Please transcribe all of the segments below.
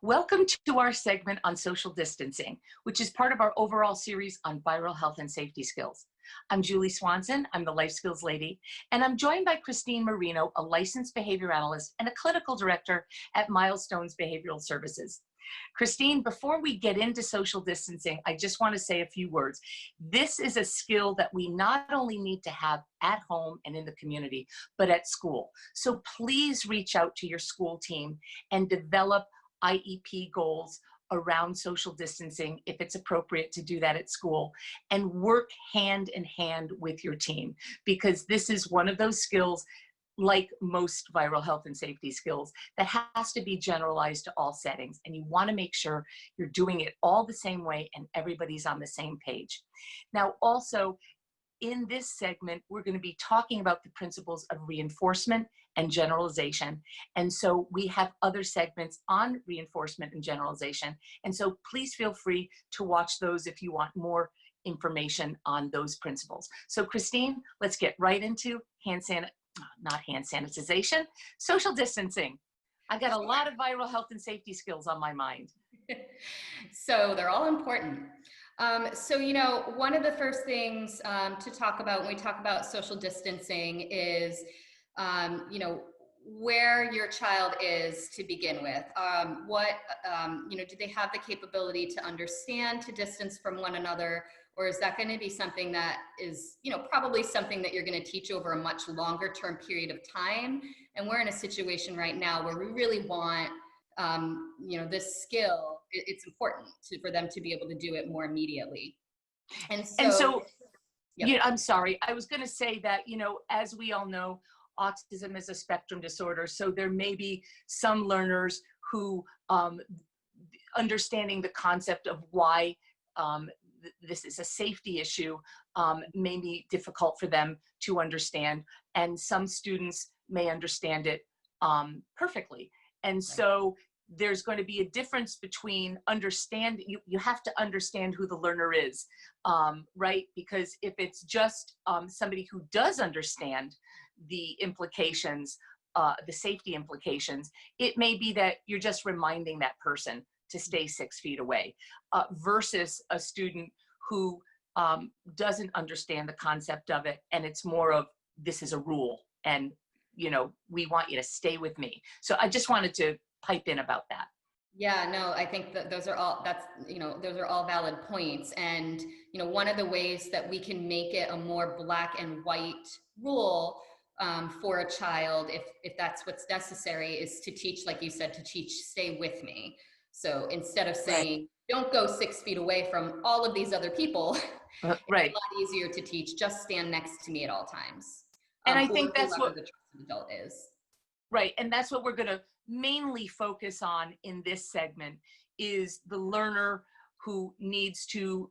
Welcome to our segment on social distancing, which is part of our overall series on viral health and safety skills. I'm Julie Swanson, I'm the Life Skills Lady, and I'm joined by Christine Marino, a licensed behavior analyst and a clinical director at Milestones Behavioral Services. Christine, before we get into social distancing, I just want to say a few words. This is a skill that we not only need to have at home and in the community, but at school. So please reach out to your school team and develop IEP goals around social distancing if it's appropriate to do that at school, and work hand in hand with your team, because this is one of those skills, like most viral health and safety skills, that has to be generalized to all settings, and you want to make sure you're doing it all the same way and everybody's on the same page. Now, also, in this segment, we're going to be talking about the principles of reinforcement and generalization. And so we have other segments on reinforcement and generalization. And so please feel free to watch those if you want more information on those principles. So Christine, let's get right into not hand sanitization, social distancing. I got a lot of viral health and safety skills on my mind. So they're all important. One of the first things to talk about when we talk about social distancing is, where your child is to begin with. Do they have the capability to understand, to distance from one another? Or is that going to be something that is, probably something that you're going to teach over a much longer term period of time? And we're in a situation right now where we really want, this skill, it's important for them to be able to do it more immediately. And so yep. Yeah, I'm sorry. I was going to say that, as we all know, autism is a spectrum disorder. So there may be some learners who, understanding the concept of why this is a safety issue, may be difficult for them to understand. And some students may understand it perfectly. And so there's going to be a difference between you have to understand who the learner is, right? Because if it's just somebody who does understand the implications, the safety implications, it may be that you're just reminding that person to stay 6 feet away, versus a student who doesn't understand the concept of it, and it's more of, this is a rule, and we want you to stay with me. So I just wanted to pipe in about that. Yeah, no, I think that those are all valid points. And, one of the ways that we can make it a more black and white rule for a child, if that's what's necessary, is to teach, like you said, stay with me. So instead of saying, don't go 6 feet away from all of these other people, it's a lot easier to teach, just stand next to me at all times. And I think that's what the trusted adult is. Right, and that's what we're going to mainly focus on in this segment, is the learner who needs to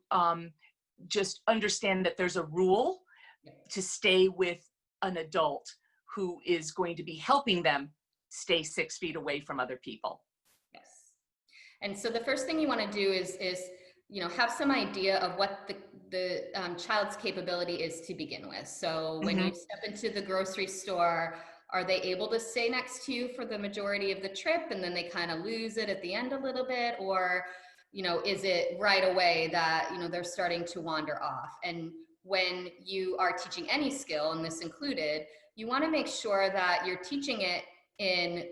just understand that there's a rule to stay with an adult who is going to be helping them stay 6 feet away from other people. Yes. And so the first thing you want to do is have some idea of what the child's capability is to begin with. So when you step into the grocery store, are they able to stay next to you for the majority of the trip and then they kind of lose it at the end a little bit? Or, is it right away that, they're starting to wander off? And when you are teaching any skill, and this included, you want to make sure that you're teaching it in,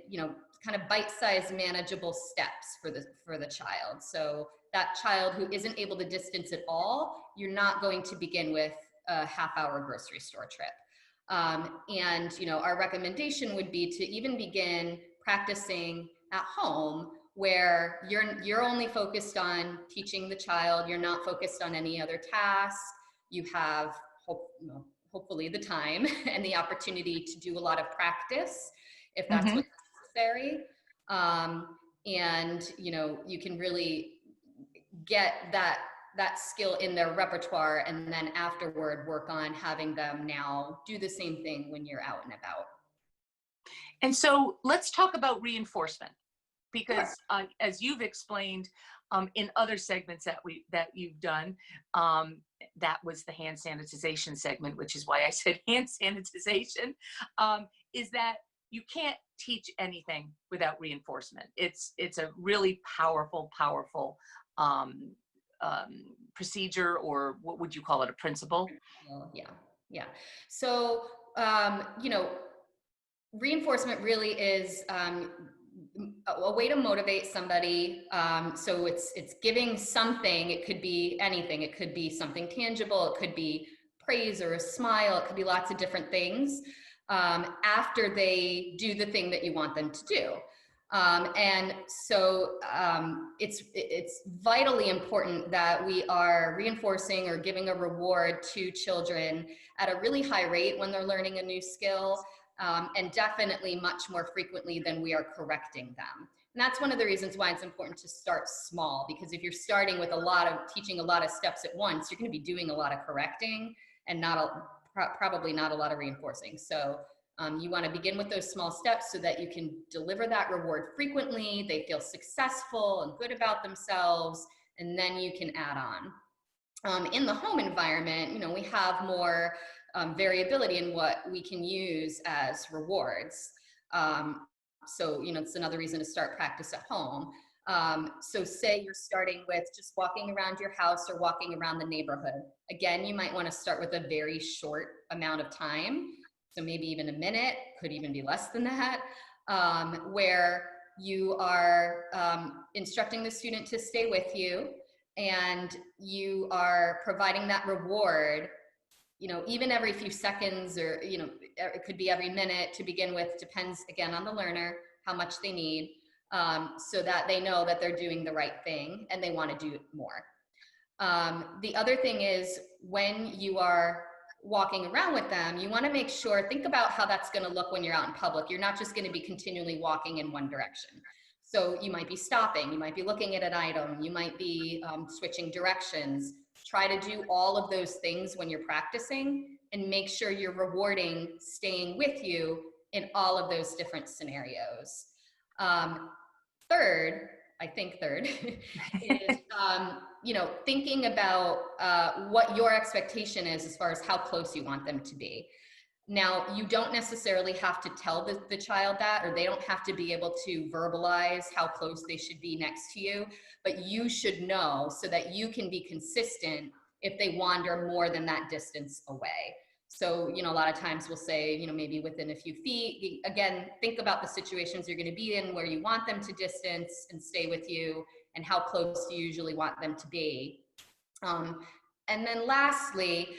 kind of bite-sized manageable steps for the child. So that child who isn't able to distance at all, you're not going to begin with a half-hour grocery store trip. Our recommendation would be to even begin practicing at home, where you're only focused on teaching the child. You're not focused on any other tasks. You have hopefully the time and the opportunity to do a lot of practice if that's what's necessary. You can really get that skill in their repertoire, and then afterward work on having them now do the same thing when you're out and about. And so let's talk about reinforcement, because as you've explained in other segments that you've done, that was the hand sanitization segment, which is why I said hand sanitization, is that you can't teach anything without reinforcement. It's a really powerful, powerful um, procedure, or what would you call it, a principle? Well, yeah, yeah. So, you know, reinforcement really is a way to motivate somebody. So it's giving something. It could be anything. It could be something tangible. It could be praise or a smile. It could be lots of different things after they do the thing that you want them to do. And so it's vitally important that we are reinforcing or giving a reward to children at a really high rate when they're learning a new skill, and definitely much more frequently than we are correcting them. And that's one of the reasons why it's important to start small, because if you're starting with teaching a lot of steps at once, you're going to be doing a lot of correcting and probably not a lot of reinforcing. So you want to begin with those small steps so that you can deliver that reward frequently, they feel successful and good about themselves, and then you can add on. In the home environment, we have more variability in what we can use as rewards. So, it's another reason to start practice at home. So say you're starting with just walking around your house or walking around the neighborhood. Again, you might want to start with a very short amount of time. So maybe even a minute, could even be less than that, where you are instructing the student to stay with you, and you are providing that reward, even every few seconds, or, it could be every minute to begin with, depends again on the learner, how much they need, so that they know that they're doing the right thing and they want to do more. The other thing is, when you are walking around with them, you want to make sure, think about how that's going to look when you're out in public. You're not just going to be continually walking in one direction. So you might be stopping, you might be looking at an item, you might be switching directions. Try to do all of those things when you're practicing, and make sure you're rewarding staying with you in all of those different scenarios. Third is, thinking about what your expectation is as far as how close you want them to be. Now, you don't necessarily have to tell the child that, or they don't have to be able to verbalize how close they should be next to you, but you should know so that you can be consistent if they wander more than that distance away. So, a lot of times we'll say, maybe within a few feet. Again, think about the situations you're going to be in where you want them to distance and stay with you, and how close you usually want them to be. And then lastly,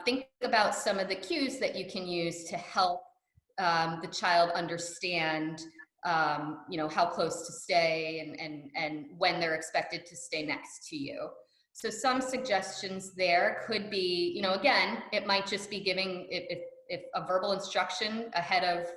think about some of the cues that you can use to help the child understand, how close to stay, and when they're expected to stay next to you. So some suggestions there could be, again, it might just be giving, if a verbal instruction ahead of,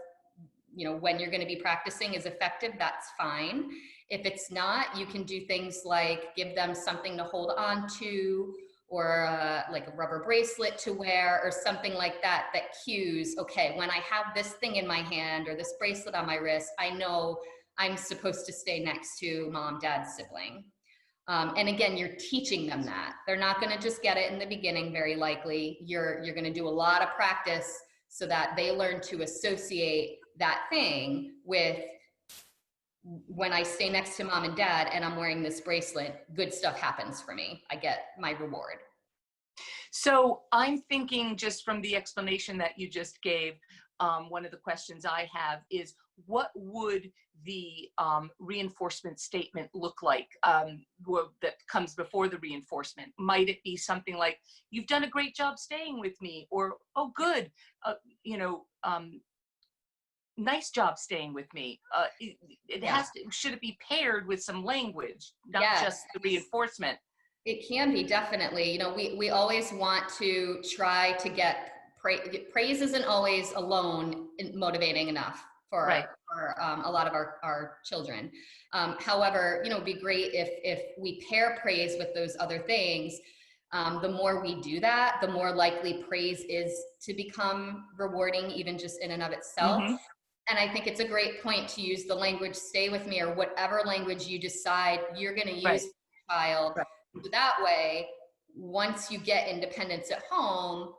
when you're going to be practicing is effective, that's fine. If it's not, you can do things like give them something to hold on to, or like a rubber bracelet to wear, or something like that, that cues, okay, when I have this thing in my hand or this bracelet on my wrist, I know I'm supposed to stay next to mom, dad, sibling. And again, you're teaching them that. They're not going to just get it in the beginning, very likely. You're going to do a lot of practice so that they learn to associate that thing with, when I stay next to mom and dad and I'm wearing this bracelet, good stuff happens for me. I get my reward. So I'm thinking, just from the explanation that you just gave, one of the questions I have is, what would the reinforcement statement look like that comes before the reinforcement? Might it be something like, you've done a great job staying with me, or, oh, good, nice job staying with me? Should it be paired with some language, not just the reinforcement? It can be, definitely. We always want to try to get praise isn't always alone motivating enough for, right, for a lot of our children. However, it'd be great if we pair praise with those other things. The more we do that, the more likely praise is to become rewarding, even just in and of itself. Mm-hmm. And I think it's a great point to use the language "stay with me," or whatever language you decide you're going to use Right. for your child. Right. So that way, once you get independence at home,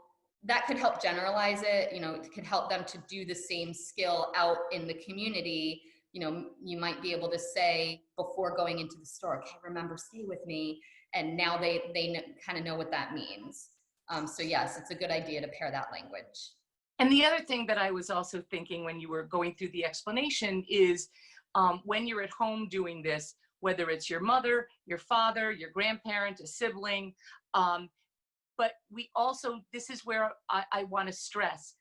that could help generalize it. You know, it could help them to do the same skill out in the community. You know, you might be able to say before going into the store, okay, remember, stay with me. And now they kind of know what that means. So yes, it's a good idea to pair that language. And the other thing that I was also thinking when you were going through the explanation is when you're at home doing this, whether it's your mother, your father, your grandparent, a sibling, but we also, this is where I want to stress,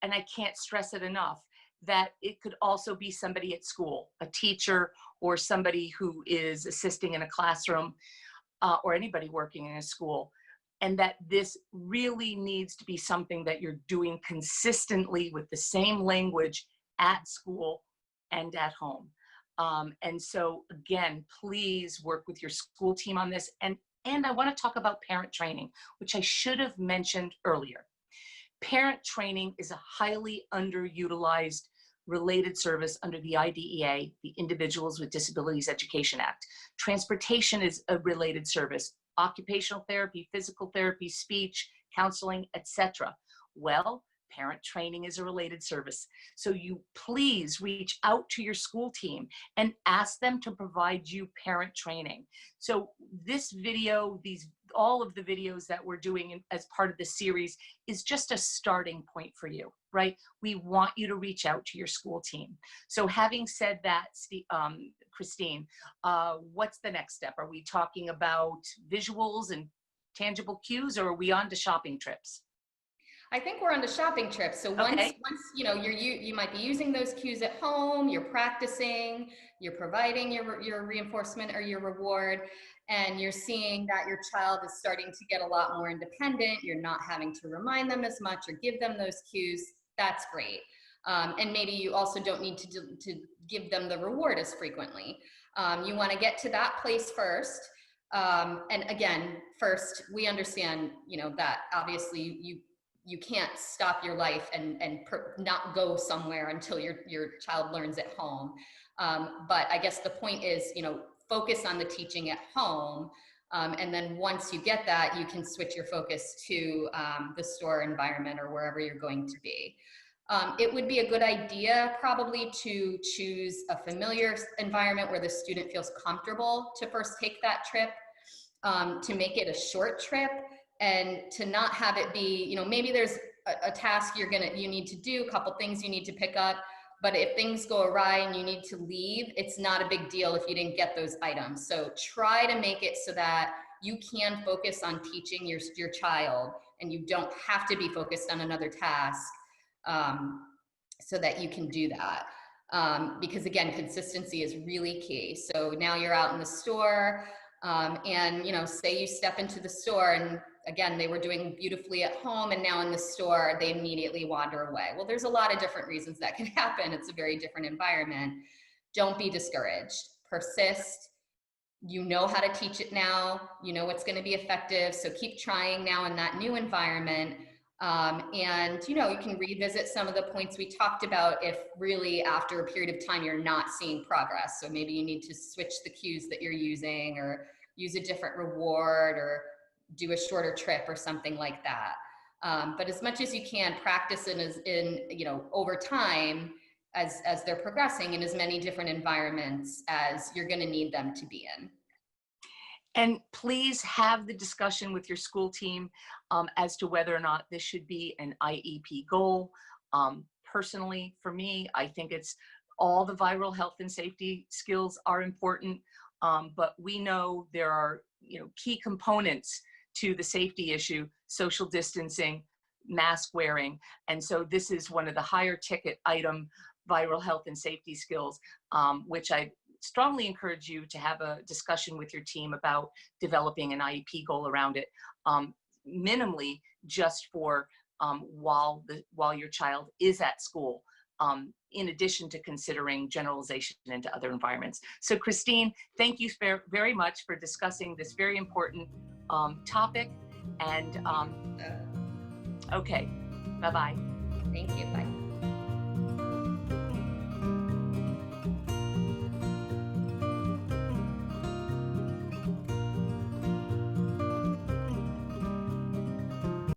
and I can't stress it enough, that it could also be somebody at school, a teacher or somebody who is assisting in a classroom, or anybody working in a school. And that this really needs to be something that you're doing consistently with the same language at school and at home. And so again, please work with your school team on this. And I want to talk about parent training, which I should have mentioned earlier. Parent training is a highly underutilized related service under the IDEA, the Individuals with Disabilities Education Act. Transportation is a related service, occupational therapy, physical therapy, speech, counseling, etc. Well, parent training is a related service. So you please reach out to your school team and ask them to provide you parent training. So this video, all of the videos that we're doing as part of the series is just a starting point for you, right? We want you to reach out to your school team. So having said that, Christine, what's the next step? Are we talking about visuals and tangible cues, or are we on to shopping trips? I think we're on to shopping trips. So once you know you might be using those cues at home, you're practicing, you're providing your reinforcement or your reward, and you're seeing that your child is starting to get a lot more independent. You're not having to remind them as much or give them those cues. That's great. And maybe you also don't need to give them the reward as frequently. You want to get to that place first. And again, first, we understand, you know, that obviously you can't stop your life and not go somewhere until your child learns at home. But I guess the point is, you know, focus on the teaching at home. And then once you get that, you can switch your focus to the store environment or wherever you're going to be. It would be a good idea probably to choose a familiar environment where the student feels comfortable to first take that trip, to make it a short trip, and to not have it be, you know, maybe there's a task you need to do, a couple things you need to pick up, but if things go awry and you need to leave, it's not a big deal if you didn't get those items. So try to make it so that you can focus on teaching your child, and you don't have to be focused on another task, so that you can do that. Because again, consistency is really key. So now you're out in the store, and you know, say you step into the store and again, they were doing beautifully at home, and now in the store, they immediately wander away. Well, there's a lot of different reasons that can happen. It's a very different environment. Don't be discouraged. Persist. You know how to teach it now. You know what's going to be effective. So keep trying now in that new environment. And you know, you can revisit some of the points we talked about if really after a period of time you're not seeing progress. So maybe you need to switch the cues that you're using, or use a different reward, or do a shorter trip or something like that. But as much as you can, practice in you know, over time as they're progressing in as many different environments as you're going to need them to be in. And please have the discussion with your school team as to whether or not this should be an IEP goal. Personally, for me, I think it's all the viral health and safety skills are important, but we know there are, you know, key components to the safety issue: social distancing, mask wearing. And so this is one of the higher ticket item viral health and safety skills, which I strongly encourage you to have a discussion with your team about developing an IEP goal around it, minimally just for while your child is at school, in addition to considering generalization into other environments. So Christine, thank you very much for discussing this very important topic. And okay, bye-bye. Thank you, bye.